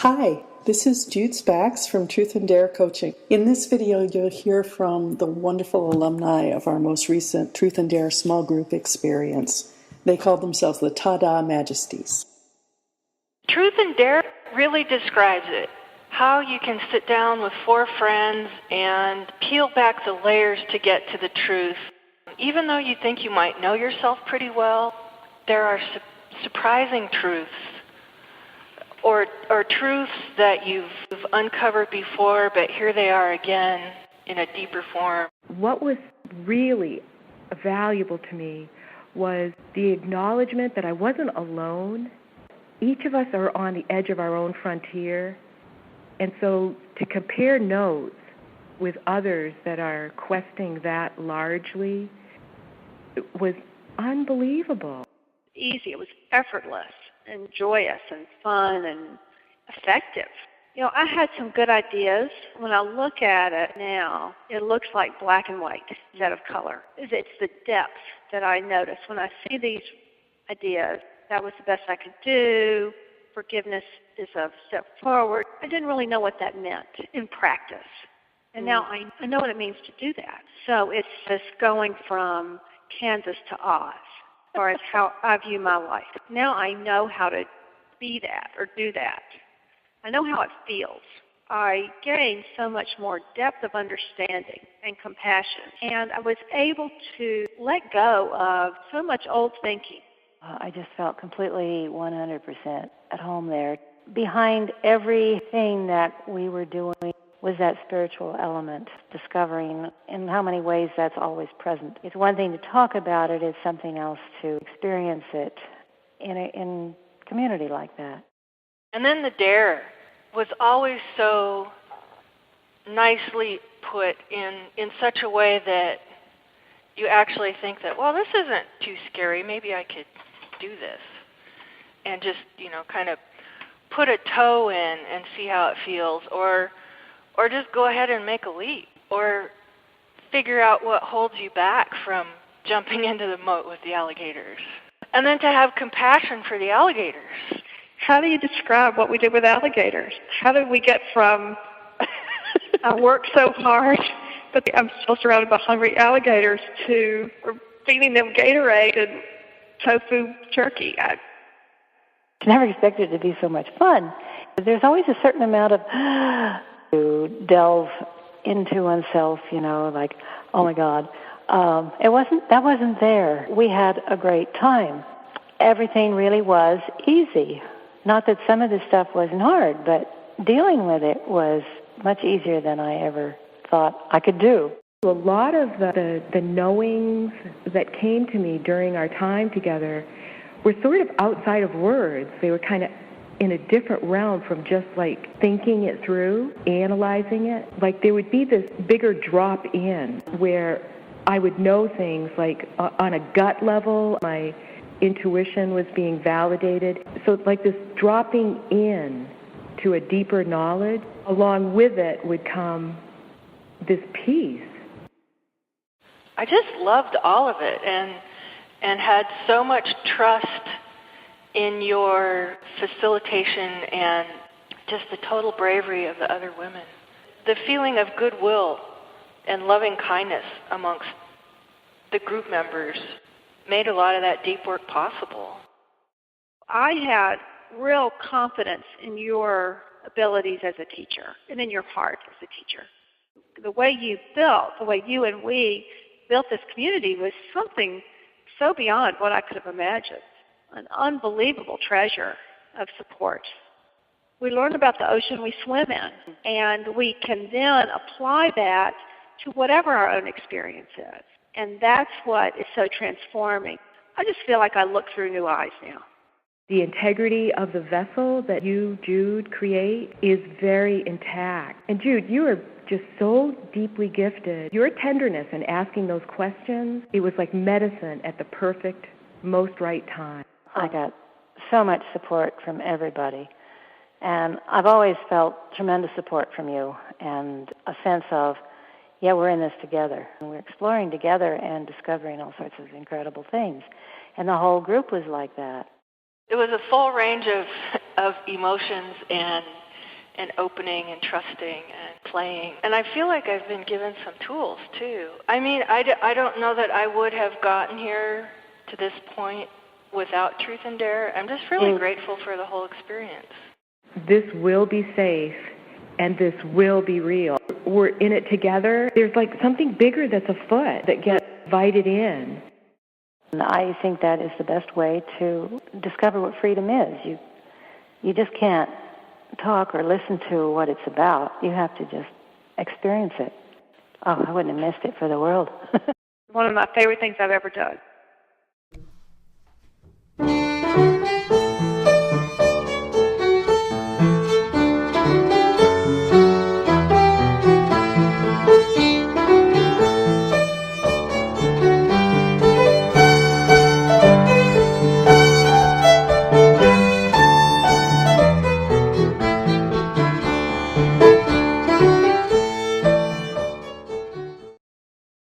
Hi, this is Jude Spax from Truth and Dare Coaching. In this video, you'll hear from the wonderful alumni of our most recent Truth and Dare small group experience. They called themselves the Tada Majesties. Truth and Dare really describes it. How you can sit down with four friends and peel back the layers to get to the truth. Even though you think you might know yourself pretty well, there are surprising truths or truths that you've uncovered before, but here they are again in a deeper form. What was really valuable to me was the acknowledgement that I wasn't alone. Each of us are on the edge of our own frontier. And so to compare notes with others that are questing that largely was unbelievable. Easy. It was effortless and joyous and fun and effective. You know, I had some good ideas. When I look at it now, it looks like black and white instead of color. It's the depth that I notice. When I see these ideas, that was the best I could do. Forgiveness is a step forward. I didn't really know what that meant in practice. And now I know what it means to do that. So it's just going from Kansas to Oz, as far as how I view my life. Now I know how to be that or do that. I know how it feels. I gained so much more depth of understanding and compassion. And I was able to let go of so much old thinking. I just felt completely 100% at home there. Behind everything that we were doing was that spiritual element, discovering in how many ways that's always present. It's one thing to talk about it, it's something else to experience it in community like that. And then the dare was always so nicely put in such a way that you actually think that, well, this isn't too scary, maybe I could do this, and just, kind of put a toe in and see how it feels, or just go ahead and make a leap, or figure out what holds you back from jumping into the moat with the alligators. And then to have compassion for the alligators. How do you describe what we did with alligators? How did we get from I worked so hard, but I'm still surrounded by hungry alligators, to we're feeding them Gatorade and tofu jerky? I never expected it to be so much fun. There's always a certain amount of to delve into oneself, like, oh my God. That wasn't there. We had a great time. Everything really was easy. Not that some of the stuff wasn't hard, but dealing with it was much easier than I ever thought I could do. A lot of the knowings that came to me during our time together were sort of outside of words. They were kind of in a different realm from just like thinking it through, analyzing it. Like there would be this bigger drop in where I would know things like on a gut level, my intuition was being validated. So like this dropping in to a deeper knowledge, along with it would come this peace. I just loved all of it and had so much trust in your facilitation and just the total bravery of the other women. The feeling of goodwill and loving kindness amongst the group members made a lot of that deep work possible. I had real confidence in your abilities as a teacher and in your heart as a teacher. The way you and we built this community was something so beyond what I could have imagined. An unbelievable treasure of support. We learn about the ocean we swim in, and we can then apply that to whatever our own experience is. And that's what is so transforming. I just feel like I look through new eyes now. The integrity of the vessel that you, Jude, create is very intact. And Jude, you are just so deeply gifted. Your tenderness in asking those questions, it was like medicine at the perfect, most right time. I got so much support from everybody. And I've always felt tremendous support from you and a sense of, yeah, we're in this together. And we're exploring together and discovering all sorts of incredible things. And the whole group was like that. It was a full range of emotions and and opening and trusting and playing. And I feel like I've been given some tools, too. I mean, I don't know that I would have gotten here to this point without Truth and Dare. I'm just really grateful for the whole experience. This will be safe, and this will be real. We're in it together. There's like something bigger that's afoot that gets invited in. And I think that is the best way to discover what freedom is. You just can't talk or listen to what it's about. You have to just experience it. Oh, I wouldn't have missed it for the world. One of my favorite things I've ever done.